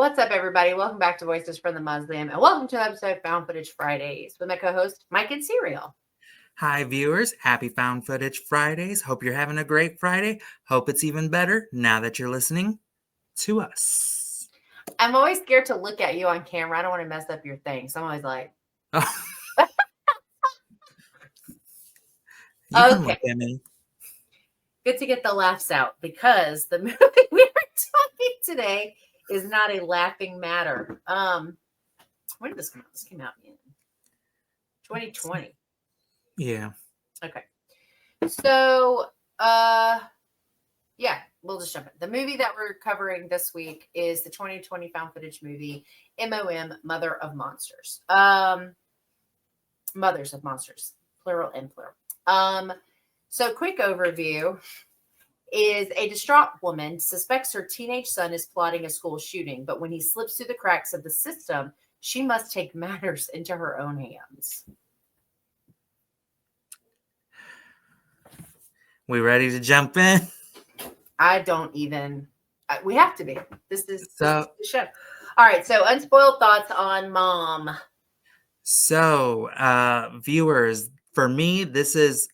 What's up, everybody? Welcome back to Voices from the Muslim, and welcome to the episode of Found Footage Fridays with my co-host, Mike and Serial. Hi, viewers. Happy Found Footage Fridays. Hope you're having a great Friday. Hope it's even better now that you're listening to us. I'm always scared to look at you on camera. I don't want to mess up your thing, so I'm always like, You can look at me. Good to get the laughs out because the movie we are talking today is not a laughing matter. When did this come out? This came out in 2020. Yeah. Okay. So, yeah, we'll just jump in. The movie that we're covering this week is the 2020 found footage movie M.O.M, Mother of Monsters. Mothers of Monsters, plural and plural. So quick overview is a distraught woman suspects her teenage son is plotting a school shooting, but when he slips through the cracks of the system, she must take matters into her own hands. We ready to jump in? I don't even. We have to be. This is the show. All right. So, unspoiled thoughts on Mom. So, viewers, for me, this is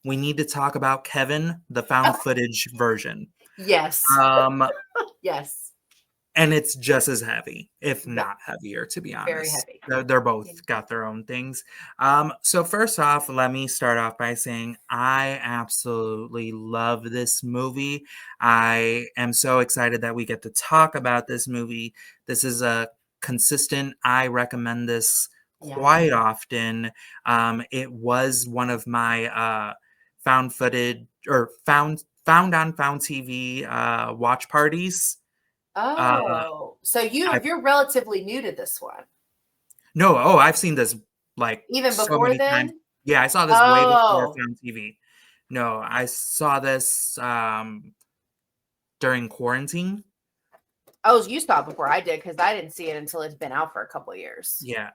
we need to talk about Kevin, the found footage version. Yes. Yes. And it's just as heavy, if not heavier, to be honest. Very heavy. They're both got their own things. So first off, let me start off by saying I absolutely love this movie. I am so excited that we get to talk about this movie. This is a consistent, I recommend this quite often. It was one of my found footage or found on found TV watch parties. So you're relatively new to this one. No, I've seen this like even so before many then. times. Yeah, I saw this way before found TV. No, I saw this during quarantine. Oh, you saw it before I did because I didn't see it until it's been out for a couple of years. Yeah,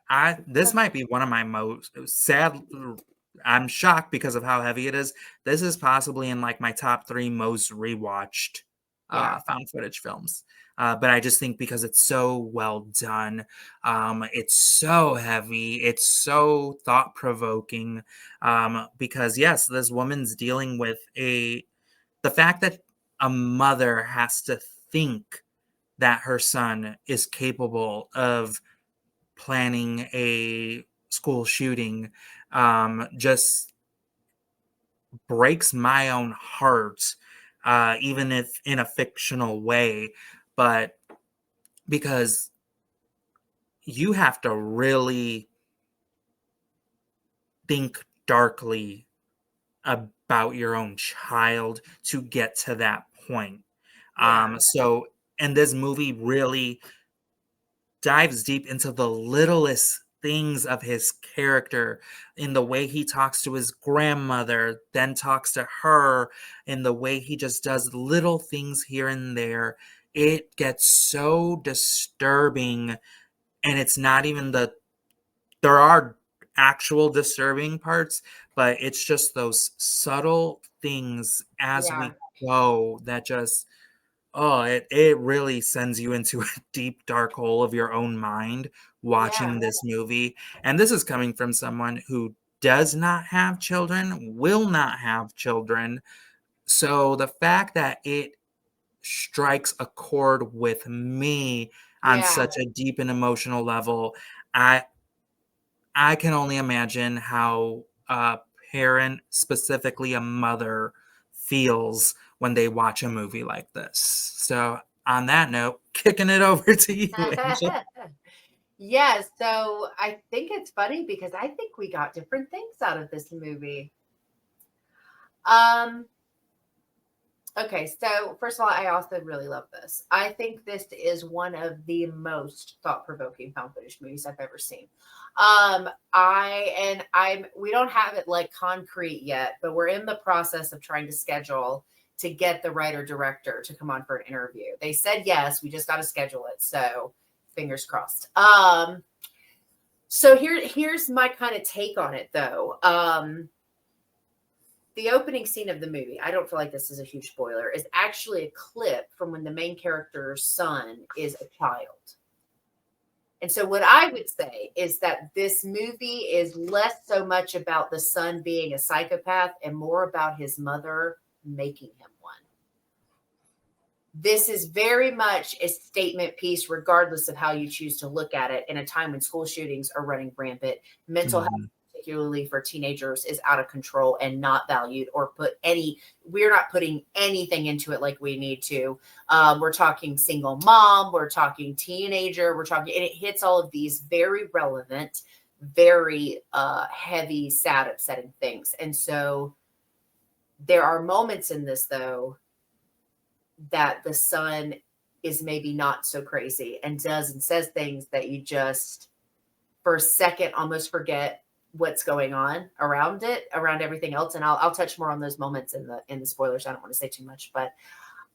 this might be one of my most sad. I'm shocked because of how heavy it is. This is possibly in like my top 3 most rewatched found footage films. But I just think because it's so well done, it's so heavy, it's so thought-provoking. Because yes, this woman's dealing with the fact that a mother has to think that her son is capable of planning a school shooting just breaks my own heart, even if in a fictional way. But because you have to really think darkly about your own child to get to that point. So, and this movie really dives deep into the littlest things of his character, in the way he talks to his grandmother, then talks to her, in the way he just does little things here and there. It gets so disturbing, and it's not even there are actual disturbing parts, but it's just those subtle things as we go that just it really sends you into a deep dark hole of your own mind watching this movie. And this is coming from someone who does not have children, will not have children. So the fact that it strikes a chord with me on such a deep and emotional level, I can only imagine how a parent, specifically a mother, feels when they watch a movie like this. So on that note, kicking it over to you, Angel. Yes, so I think it's funny because I think we got different things out of this movie. Okay, so first of all, I also really love this. I think this is one of the most thought-provoking found footage movies I've ever seen. We don't have it like concrete yet, but we're in the process of trying to schedule to get the writer director to come on for an interview. They said yes, we just got to schedule it, so fingers crossed. So here's my kind of take on it, though. the opening scene of the movie, I don't feel like this is a huge spoiler, is actually a clip from when the main character's son is a child. And so what I would say is that this movie is less so much about the son being a psychopath and more about his mother making him one. This is very much a statement piece, regardless of how you choose to look at it, in a time when school shootings are running rampant. Mental health, particularly for teenagers, is out of control and not valued or we're not putting anything into it like we need to. We're talking single mom, we're talking teenager, and it hits all of these very relevant, very heavy, sad, upsetting things. And so there are moments in this, though, that the son is maybe not so crazy and does and says things that you just for a second almost forget what's going on around everything else. And I'll touch more on those moments in the spoilers. I don't want to say too much, but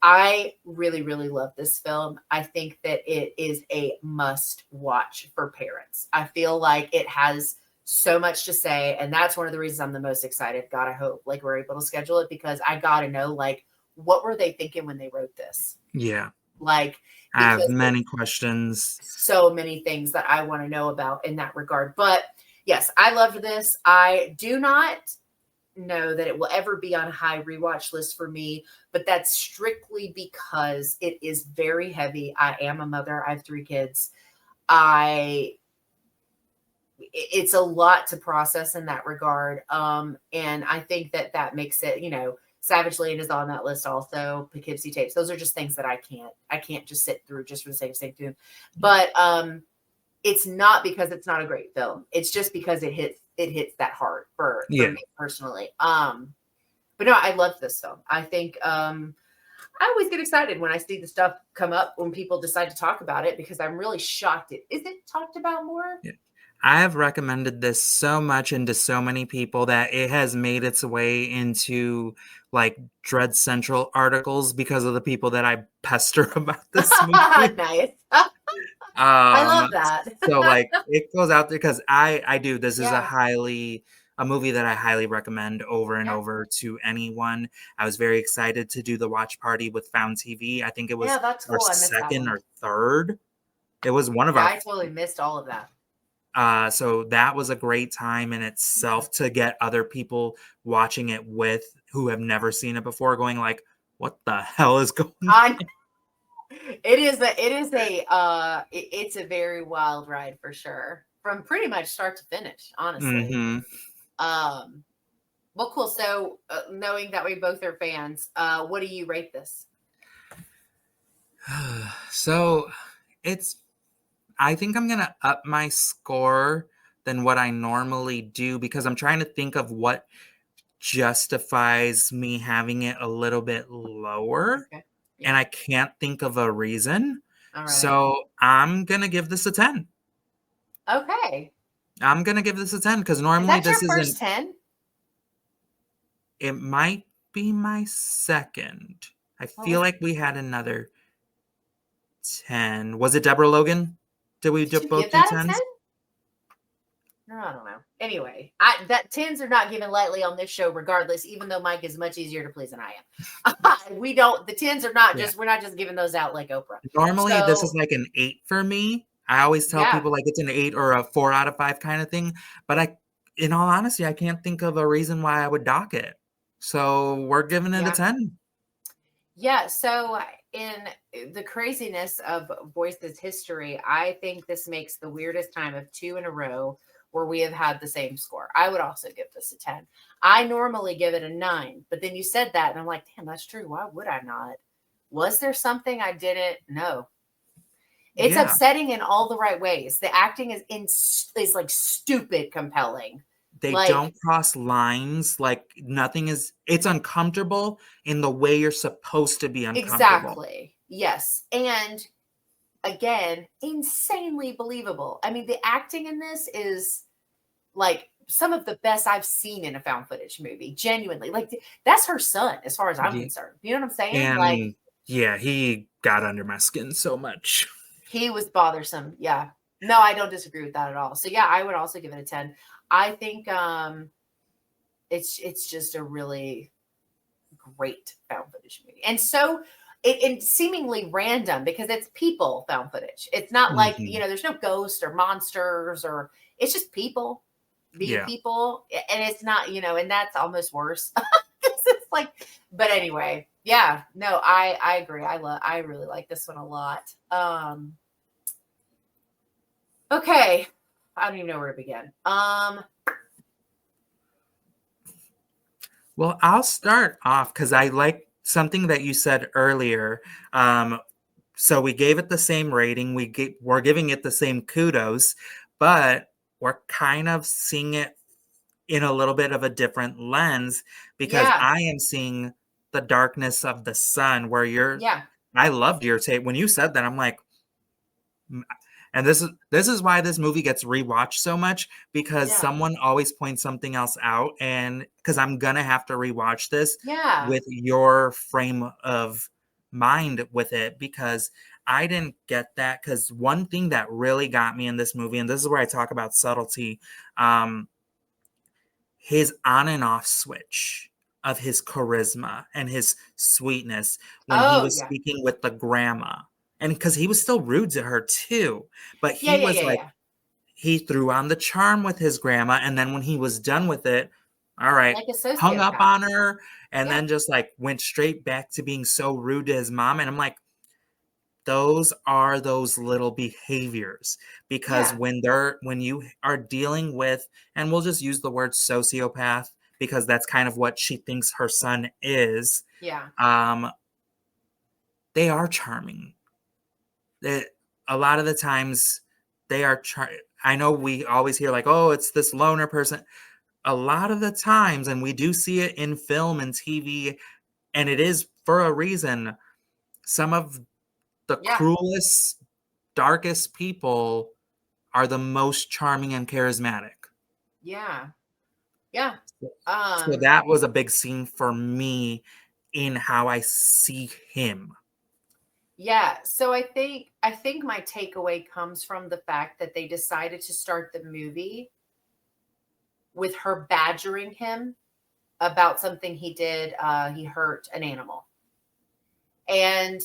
I really, really love this film. I think that it is a must watch for parents. I feel like it has so much to say. And that's one of the reasons I'm the most excited. God, I hope like we're able to schedule it, because I got to know, like, what were they thinking when they wrote this? Yeah. Like, I have many questions. So many things that I want to know about in that regard. But yes, I loved this. I do not know that it will ever be on a high rewatch list for me, but that's strictly because it is very heavy. I am a mother. I have 3 kids. It's a lot to process in that regard. And I think that makes it, Savage Land is on that list also. Poughkeepsie Tapes. Those are just things that I can't just sit through just for the sake of sitting through. But it's not because it's not a great film. It's just because it hits that hard for me personally. But no, I love this film. I think I always get excited when I see the stuff come up when people decide to talk about it, because I'm really shocked it isn't talked about more. Yeah. I have recommended this so much and to so many people that it has made its way into like Dread Central articles because of the people that I pester about this movie. Nice. I love that. So like it goes out there because I do. This is Yeah. a movie that I highly recommend over and Yeah. over to anyone. I was very excited to do the watch party with Found TV. I think it was that's our cool. I missed that second one. or third. It was one of Yeah, our. I totally missed all of that. So that was a great time in itself to get other people watching it with who have never seen it before, going like, "What the hell is going on?" It's a very wild ride for sure, from pretty much start to finish, honestly. Well, cool. So knowing that we both are fans, what do you rate this? So I think I'm gonna up my score than what I normally do because I'm trying to think of what justifies me having it a little bit lower. Okay. And I can't think of a reason. All right. So I'm gonna give this a 10. Okay. I'm gonna give this a 10 because Is normally that your this first isn't. 10? It might be my second. I feel like we had another 10. Was it Deborah Logan? Did we Did you both give do that a 10? 10s? No, I don't know. Anyway, that 10s are not given lightly on this show, regardless, even though Mike is much easier to please than I am. The 10s are not we're not just giving those out like Oprah. Normally, this is like an 8 for me. I always tell people like it's an 8 or a 4 out of 5 kind of thing. But in all honesty, I can't think of a reason why I would dock it. So we're giving it a 10. Yeah. So in the craziness of Voices history, I think this makes the weirdest time of 2 in a row where we have had the same score. I would also give this a 10. I normally give it a 9, but then you said that and I'm like, damn, that's true. Why would I not? Was there something I didn't know? It's upsetting in all the right ways. The acting is like stupid compelling. They don't cross lines. Like nothing is. It's uncomfortable in the way you're supposed to be uncomfortable. Exactly. Yes. And again, insanely believable. I mean, the acting in this is like some of the best I've seen in a found footage movie. Genuinely, like that's her son, as far as I'm concerned. You know what I'm saying? And he got under my skin so much. He was bothersome. Yeah. No, I don't disagree with that at all. So yeah, I would also give it a 10. I think It's just a really great found footage movie. And so it seemingly random because it's people found footage. It's not like, Mhm. there's no ghosts or monsters, or it's just people being Yeah. people. And it's not, and that's almost worse. 'Cause it's like, but anyway, yeah, no, I agree. I really like this one a lot. Okay. I don't even know where to begin. Well, I'll start off because I like something that you said earlier. Um, so we gave it the same rating. We're giving it the same kudos, but we're kind of seeing it in a little bit of a different lens because Yeah, I am seeing the darkness of the sun where yeah, I loved your take. When you said that, I'm like, and this is why this movie gets rewatched so much because yeah, someone always points something else out, and because I'm gonna have to rewatch this yeah, with your frame of mind with it because I didn't get that. Because one thing that really got me in this movie, and this is where I talk about subtlety, um, his on and off switch of his charisma and his sweetness when he oh was yeah, speaking with the grandma. And because he was still rude to her too, but yeah, he yeah, was yeah, like, yeah. he threw on the charm with his grandma. And then when he was done with it, all right, Like a hung up sociopath. on her and Yeah, then just like went straight back to being so rude to his mom. And I'm like, those are those little behaviors because yeah, when you are dealing with, and we'll just use the word sociopath because that's kind of what she thinks her son is, yeah, um they are charming. They, a lot of the times they are I know we always hear like, oh, it's this loner person. A lot of the times, and we do see it in film and TV, and it is for a reason, some of the yeah, cruelest, darkest people are the most charming and charismatic. yeah, yeah. So Um, that was a big scene for me in how I see him. yeah. So I think my takeaway comes from the fact that they decided to start the movie with her badgering him about something he did. He hurt an animal. And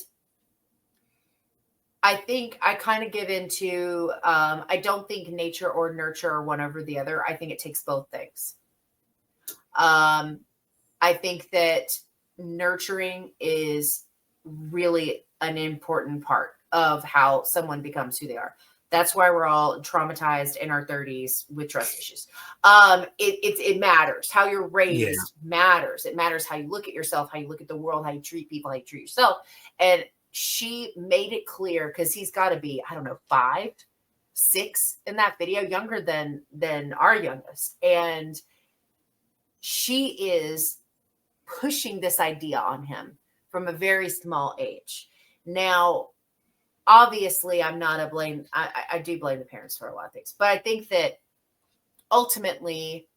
I think I kind of give into, I don't think nature or nurture are one over the other. I think it takes both things. Um, I think that nurturing is really an important part of how someone becomes who they are. That's why we're all traumatized in our 30s with trust issues. It matters. How you're Yeah. raised matters. It matters how you look at yourself, how you look at the world, how you treat people, how you treat yourself. And she made it clear because he's got to be, I don't know, 5, 6 in that video, younger than our youngest, and she is pushing this idea on him from a very small age. Now, obviously, I'm not a blame. I do blame the parents for a lot of things, but I think that ultimately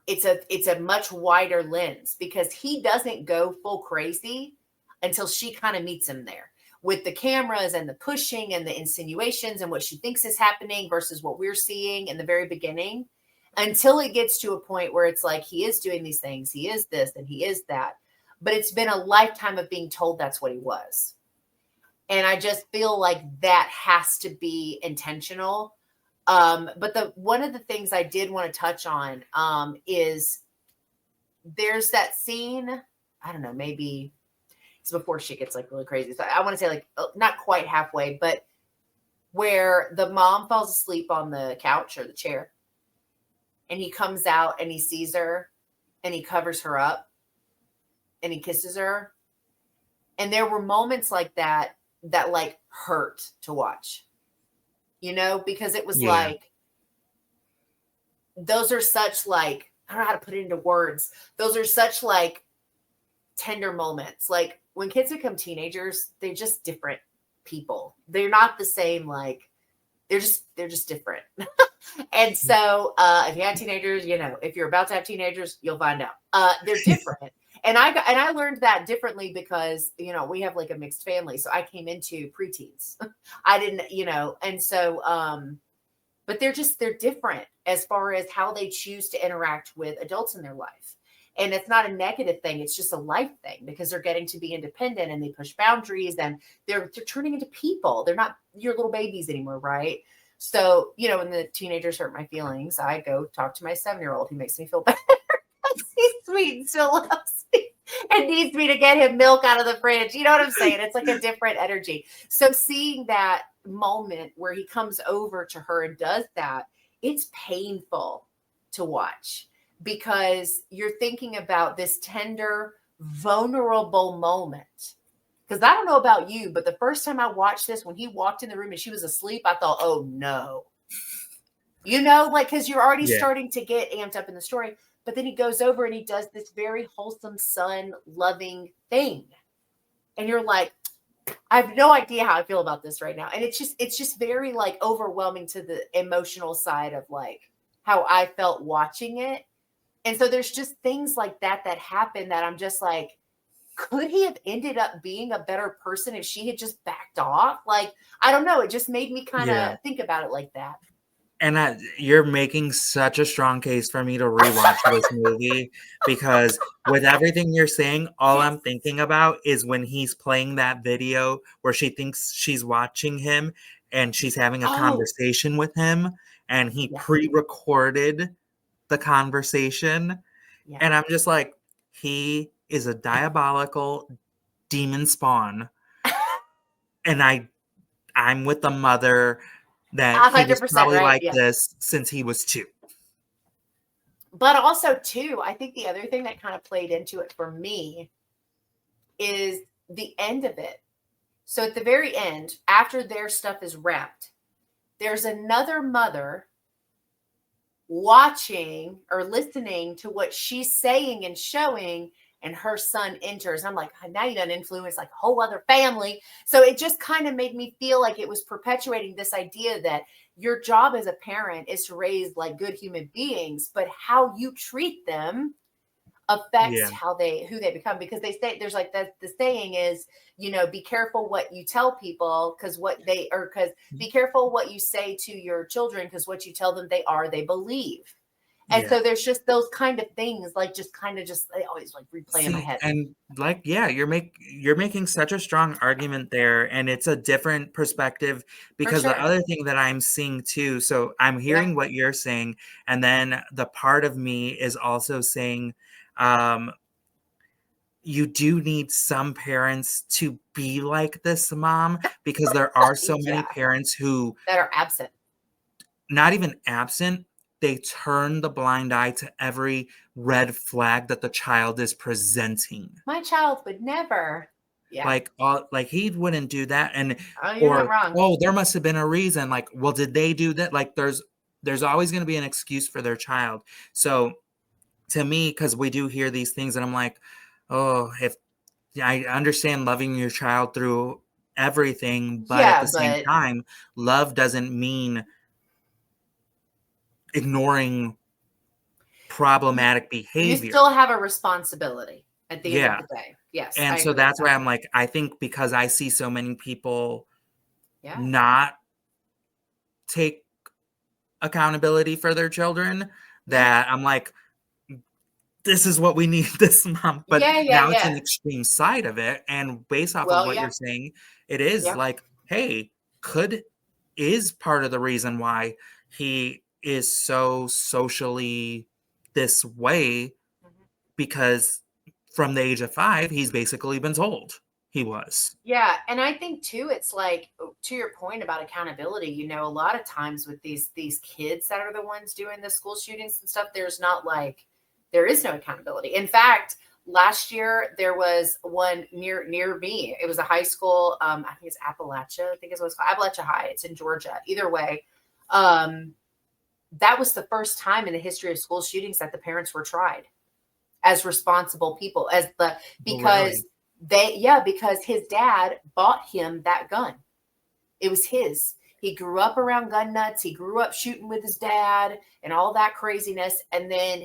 it's a much wider lens because he doesn't go full crazy until she kind of meets him there with the cameras and the pushing and the insinuations and what she thinks is happening versus what we're seeing in the very beginning, until it gets to a point where it's like he is doing these things, he is this and he is that, but it's been a lifetime of being told that's what he was. And I just feel like that has to be intentional. But the one of the things I did want to touch on is there's that scene. I don't know, maybe it's before she gets like really crazy. So I want to say like not quite halfway, but where the mom falls asleep on the couch or the chair, and he comes out and he sees her, and he covers her up and he kisses her. And there were moments like that that like hurt to watch, because it was Yeah. like those are such like, I don't know how to put it into words. Those are such like tender moments. Like when kids become teenagers, they're just different people. They're not the same. Like they're just different. And so if you have teenagers, if you're about to have teenagers, you'll find out. They're different. And I learned that differently because we have like a mixed family. So I came into preteens. I didn't, and so but they're different as far as how they choose to interact with adults in their life. And it's not a negative thing. It's just a life thing because they're getting to be independent and they push boundaries and they're turning into people. They're not your little babies anymore, right? So, you know, when the teenagers hurt my feelings, I go talk to my 7-year-old who makes me feel better. He's sweet and still loves me and needs me to get him milk out of the fridge. You know what I'm saying? It's like a different energy. So seeing that moment where he comes over to her and does that, it's painful to watch because you're thinking about this tender, vulnerable moment. Because I don't know about you, but the first time I watched this, when he walked in the room and she was asleep, I thought, oh no. You know, like, because you're already starting to get amped up in the story. But then he goes over and he does this very wholesome, son loving thing. And you're like, I have no idea how I feel about this right now. And it's just very like overwhelming to the emotional side of like how I felt watching it. And so there's just things like that happen that I'm just like, could he have ended up being a better person if she had just backed off? Like, I don't know. It just made me kind of think about it like that. And you're making such a strong case for me to rewatch this movie because with everything you're saying, all I'm thinking about is when he's playing that video where she thinks she's watching him and she's having a conversation with him and he pre-recorded the conversation. Yeah. And I'm just like, he is a diabolical demon spawn. And I'm with the mother that he was 100% probably right. like this since he was 2. But also, too, I think the other thing that kind of played into it for me is the end of it. So at the very end, after their stuff is wrapped, there's another mother watching or listening to what she's saying and showing, and her son enters. I'm like, now you done influence like a whole other family. So it just kind of made me feel like it was perpetuating this idea that your job as a parent is to raise like good human beings, but how you treat them affects who they become. Because they say there's like that the saying is, you know, be careful what you tell people because be careful what you say to your children because what you tell them they believe. And so there's just those kind of things, like just they always like replay in my head. And like, you're making such a strong argument there, and it's a different perspective because the other thing that I'm seeing too. So I'm hearing what you're saying, and then the part of me is also saying, you do need some parents to be like this mom because there are so many parents who that are absent. Not even absent, they turn the blind eye to every red flag that the child is presenting. My child would never. Yeah. Like he wouldn't do that. And you're not wrong. there must have been a reason. Like, well, did they do that? Like there's always going to be an excuse for their child. So to me, because we do hear these things, and I'm like, oh, if I understand loving your child through everything, but at the same time, love doesn't mean ignoring problematic behavior. You still have a responsibility at the end of the day. Yes. And so that's why I'm like, I think because I see so many people not take accountability for their children that I'm like, this is what we need this month. But now it's an extreme side of it. And based off of what you're saying, it is like, hey, is part of the reason why he is so socially this way, because from the age of 5, he's basically been told he was. Yeah. And I think too, it's like, to your point about accountability, you know, a lot of times with these kids that are the ones doing the school shootings and stuff, there is no accountability. In fact, last year there was one near me. It was a high school. I think it's Appalachia. I think it's what's called Appalachia High. It's in Georgia. Either way, that was the first time in the history of school shootings that the parents were tried as responsible people, because his dad bought him that gun. It was his. He grew up around gun nuts. He grew up shooting with his dad and all that craziness. And then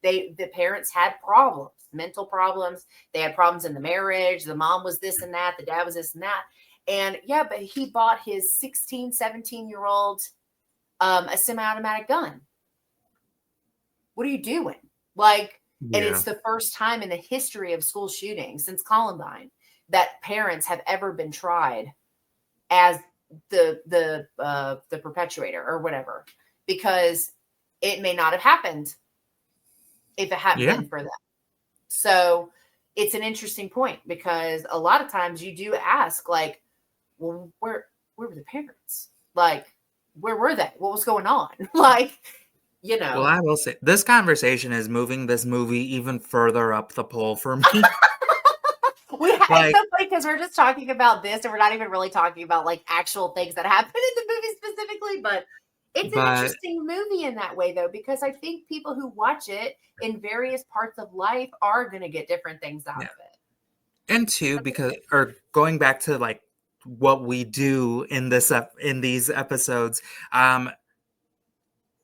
the parents had problems, mental problems. They had problems in the marriage. The mom was this and that. The dad was this and that. And but he bought his 16, 17-year-old a semi-automatic gun. What are you doing? Like, and Yeah. it's the first time in the history of school shootings since Columbine that parents have ever been tried as the perpetuator or whatever, because it may not have happened if it hadn't Yeah. been for them. So it's an interesting point, because a lot of times you do ask, like, well, where were the parents? Like, where were they? What was going on? Like, you Well, know. I will say this conversation is moving this movie even further up the pole for me. It's Like, so funny because we're just talking about this and we're not even really talking about like actual things that happen in the movie specifically, but it's an but interesting movie in that way though, because I think people who watch it in various parts of life are going to get different things out yeah. of it. And two, because or going back to like what we do in in these episodes, um,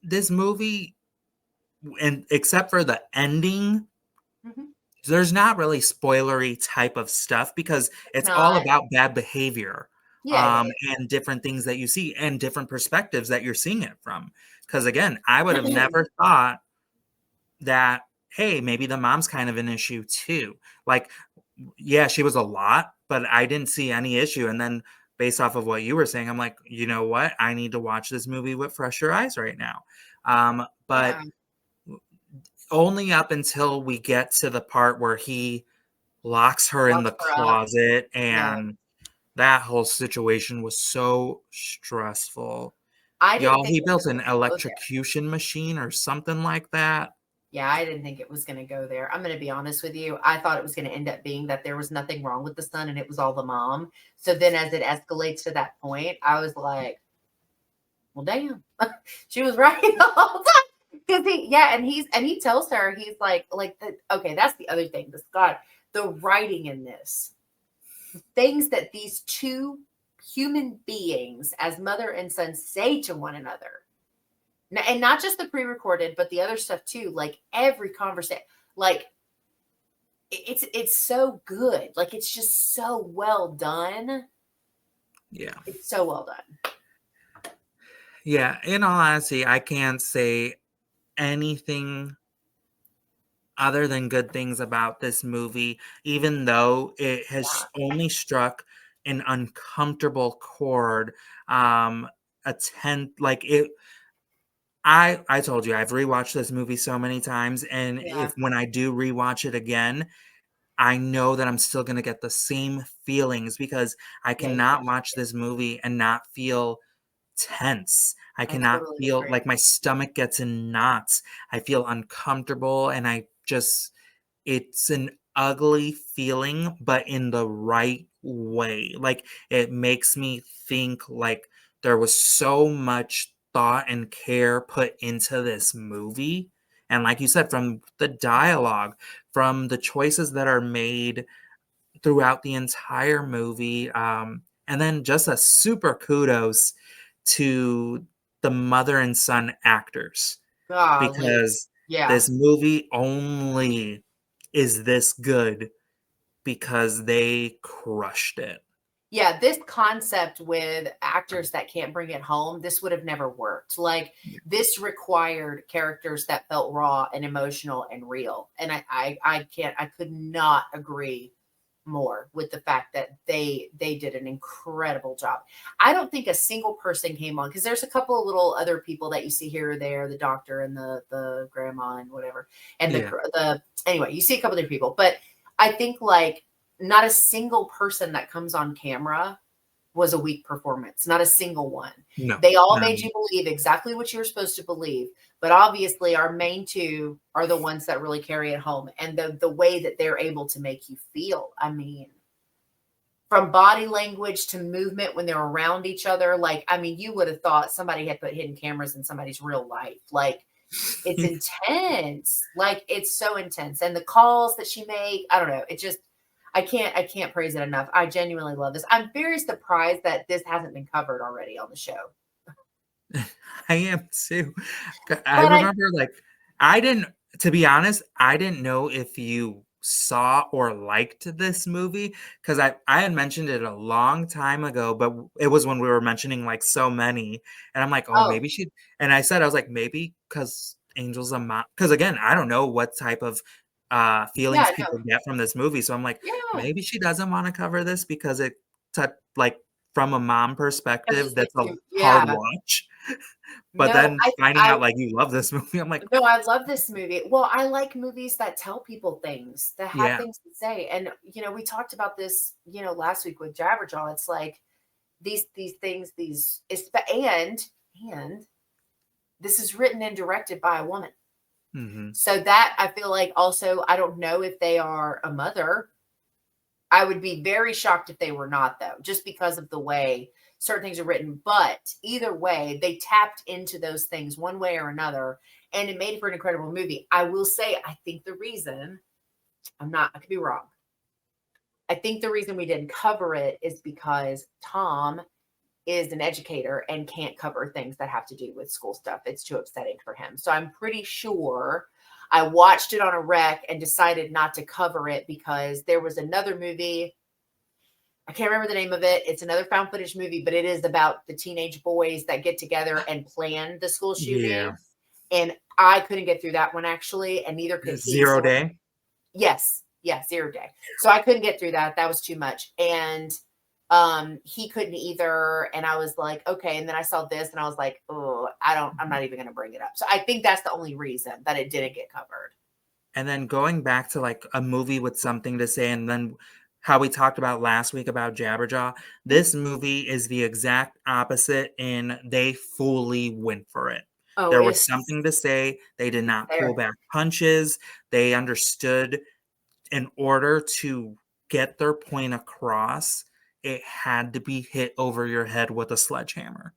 this movie, and except for the ending, Mhm. there's not really spoilery type of stuff because It's it's all not. about bad behavior, Yeah, it is. and different things that you see and different perspectives that you're seeing it from. Because again, I would have never thought that, hey, maybe the mom's kind of an issue too. Like, yeah, she was a lot, but I didn't see any issue. And then based off of what you were saying, I'm like, you know what? I need to watch this movie with fresher eyes right now. But Yeah. only up until we get to the part where he locks her in the Locks her up. closet, Yeah. and that whole situation was so stressful. I didn't Y'all, think he it built was an going to go there. electrocution machine or something like that. Yeah, I didn't think it was going to go there. I'm going to be honest with you. I thought it was going to end up being that there was nothing wrong with the son and it was all the mom. So then as it escalates to that point, I was like, well, damn, she was right the whole time. Because he tells her, he's okay, that's the other thing. This God, the writing in this, things that these two human beings as mother and son say to one another, and not just the pre-recorded, but the other stuff too. Like every conversation, like it's so good. Like it's just so well done. Yeah. It's so well done. Yeah. In all honesty, I can't say anything other than good things about this movie, even though it has Yeah, only struck an uncomfortable chord. A tenth, like it. I told you I've rewatched this movie so many times, and yeah, if when I do rewatch it again, I know that I'm still gonna get the same feelings because I yeah. You cannot got watch this movie and not feel tense. I I cannot totally feel agree. like my stomach gets in knots. I feel uncomfortable, and I just it's an ugly feeling, but in the right way. Like, it makes me think, like, there was so much thought and care put into this movie, and like you said, from the dialogue, from the choices that are made throughout the entire movie, and then just a super kudos to the mother and son actors, Golly. because Yeah. this movie only is this good because they crushed it. Yeah, this concept with actors that can't bring it home, this would have never worked. Like this required characters that felt raw and emotional and real. And I could not agree more with the fact that they did an incredible job. I don't think a single person came on, because there's a couple of little other people that you see here or there, the doctor and the grandma and whatever, and Yeah. the anyway, you see a couple other people, but I think like not a single person that comes on camera was a weak performance. Not a single one. No. They all No. made you believe exactly what you were supposed to believe. But obviously, our main two are the ones that really carry it home, and the way that they're able to make you feel. I mean, from body language to movement when they're around each other. Like, I mean, you would have thought somebody had put hidden cameras in somebody's real life. Like, it's intense. Like, it's so intense. And the calls that she made, I don't know. It just, I can't praise it enough. I genuinely love this. I'm very surprised that this hasn't been covered already on the show. I am too. I But I remember, like, I didn't, to be honest, I didn't know if you saw or liked this movie, because I had mentioned it a long time ago, but it was when we were mentioning like so many, and I'm like, oh, Oh, maybe she. And I said, I was like, maybe because Angel's a mom. Because again, I don't know what type of feelings yeah, no, people get from this movie, so I'm like, yeah. maybe she doesn't want to cover this because it like from a mom Because perspective, it's like, that's a hard yeah. watch. But No, then finding out like you love this movie, I'm like, no, I love this movie. Well, I like movies that tell people things, that have yeah, things to say. And we talked about this, last week with Jabberjaw. It's like these things, and this is written and directed by a woman. hmm So that I feel like also, I don't know if they are a mother. I would be very shocked if they were not, though, just because of the way certain things are written. But either way, they tapped into those things one way or another, and it made it for an incredible movie. I will say, I think the reason, I could be wrong. I think the reason we didn't cover it is because Tom is an educator and can't cover things that have to do with school stuff. It's too upsetting for him. So I'm pretty sure I watched it on a rec and decided not to cover it because there was another movie. I can't remember the name of it. It's another found footage movie, but it is about the teenage boys that get together and plan the school yeah. shooting. And I couldn't get through that one actually, and neither could he. Zero So Day. yes, yes, 0 day. So I couldn't get through that. That was too much. And he couldn't either. And I was like, okay. And then I saw this and I was like, oh, I'm not even gonna bring it up. So I think that's the only reason that it didn't get covered. And then going back to like a movie with something to say, and then how we talked about last week about Jabberjaw, this movie is the exact opposite, and they fully went for it. Oh, There was it's something to say. They did not pull there. back punches. They understood in order to get their point across, it had to be hit over your head with a sledgehammer.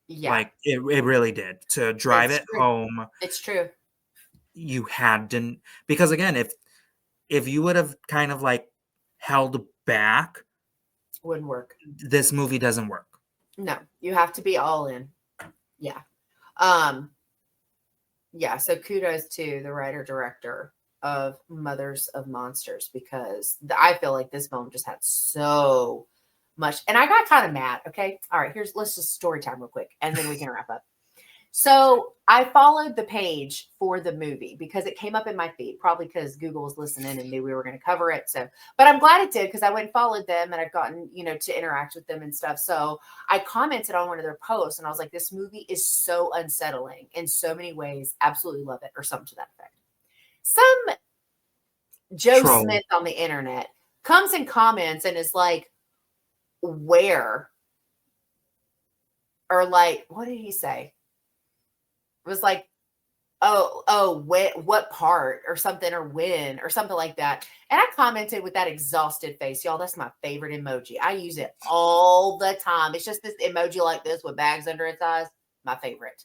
Yeah, Like it really did. To drive it's it true. home, It's true. you had to, because again, if you would have kind of like held back, Wouldn't work. this movie doesn't work. No, you have to be all in. Yeah. Um, yeah, so kudos to the writer director of Mothers of Monsters because I feel like this film just had so much, and I got kind of mad. Okay, all right, let's just story time real quick, and then we can wrap up. So I followed the page for the movie because it came up in my feed, probably because Google was listening and knew we were going to cover it. So, but I'm glad it did because I went and followed them and I've gotten, to interact with them and stuff. So I commented on one of their posts and I was like, this movie is so unsettling in so many ways. Absolutely love it, or something to that effect. Some Joe Troll. Smith on the internet comes and comments and is like, where? Or like, what did he say? It was like, what part or something, or when or something like that. And I commented with that exhausted face. Y'all, that's my favorite emoji. I use it all the time. It's just this emoji like this with bags under its eyes. My favorite.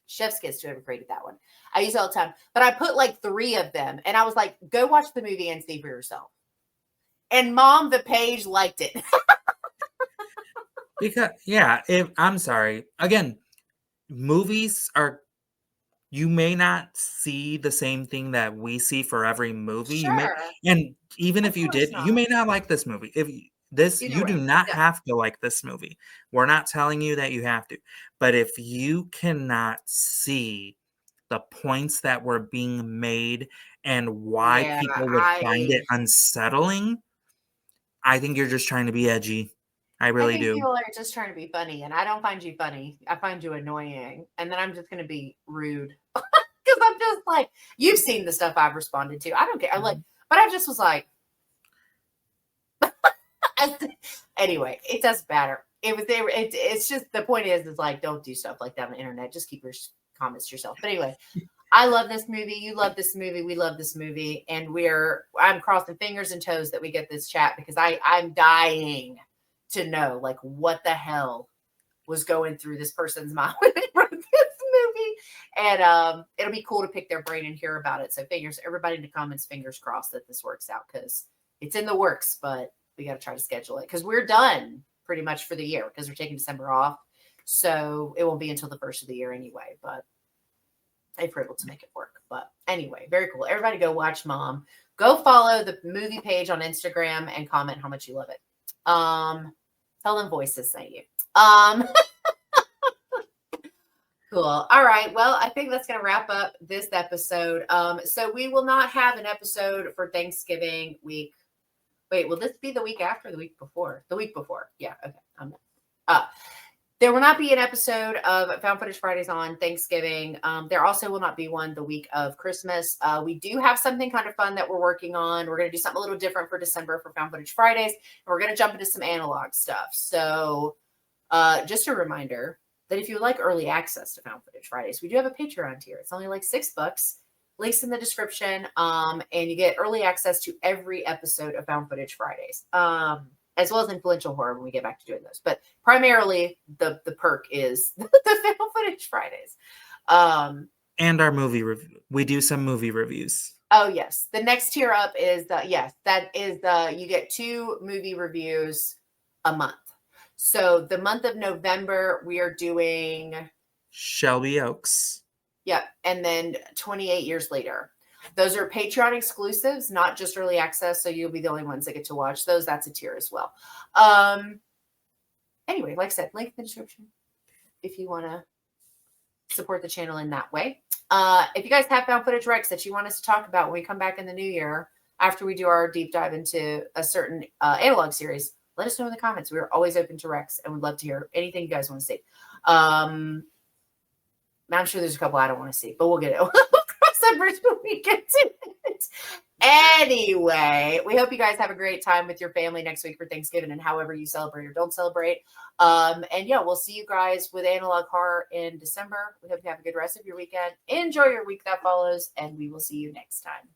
Chef's kiss to ever created that one. I use it all the time. But I put like 3 of them and I was like, go watch the movie and see for yourself. And Mom, the page liked it. Because yeah, I'm sorry. Again, movies are, you may not see the same thing that we see for every movie. You may, Sure. and even Of if you course did, you not. may not like this movie. If this, Either you do way. not Yeah. have to like this movie. We're not telling you that you have to. But if you cannot see the points that were being made and why Yeah. people would find it unsettling, I think you're just trying to be edgy. I I really think do. people are just trying to be funny, and I don't find you funny. I find you annoying, and then I'm just going to be rude because I'm just like, you've seen the stuff I've responded to. I don't care. I like, but I just was like, anyway, it doesn't matter. It was there. It's just the point is like, don't do stuff like that on the internet. Just keep your comments to yourself. But anyway, I love this movie. You love this movie. We love this movie, and I'm crossing fingers and toes that we get this chat because I'm dying to know like what the hell was going through this person's mind when they wrote this movie. And it'll be cool to pick their brain and hear about it. So everybody in the comments, fingers crossed that this works out because it's in the works, but we got to try to schedule it because we're done pretty much for the year because we're taking December off. So it won't be until the first of the year anyway. But if we're able to make it work. But anyway, very cool. Everybody go watch Mom. Go follow the movie page on Instagram and comment how much you love it. Tell them Voices sent you. Cool. All right. Well, I think that's going to wrap up this episode. So we will not have an episode for Thanksgiving week. Wait, will this be the week after, the week before? The week before. Yeah. Okay. There will not be an episode of Found Footage Fridays on Thanksgiving. There also will not be one the week of Christmas. We do have something kind of fun that we're working on. We're going to do something a little different for December for Found Footage Fridays. And we're going to jump into some analog stuff. So just a reminder that if you would like early access to Found Footage Fridays, we do have a Patreon tier. It's only like $6. Links in the description. And you get early access to every episode of Found Footage Fridays. As well as influential horror when we get back to doing those. But primarily the perk is the Found Footage Fridays. And our movie review. We do some movie reviews. Oh, yes. The next tier up is you get 2 movie reviews a month. So the month of November, we are doing Shelby Oaks. Yep. And then 28 years later. Those are Patreon exclusives, not just early access. So you'll be the only ones that get to watch those. That's a tier as well. Anyway, like I said, link in the description if you want to support the channel in that way. If you guys have Found Footage Recs that you want us to talk about when we come back in the new year, after we do our deep dive into a certain analog series, let us know in the comments. We're always open to Recs and would love to hear anything you guys want to see. I'm sure there's a couple I don't want to see, but we'll get it. We'll cross that bridge when we get to it. Anyway, we hope you guys have a great time with your family next week for Thanksgiving and however you celebrate or don't celebrate. And yeah, we'll see you guys with Analog Horror in December. We hope you have a good rest of your weekend. Enjoy your week that follows, and we will see you next time.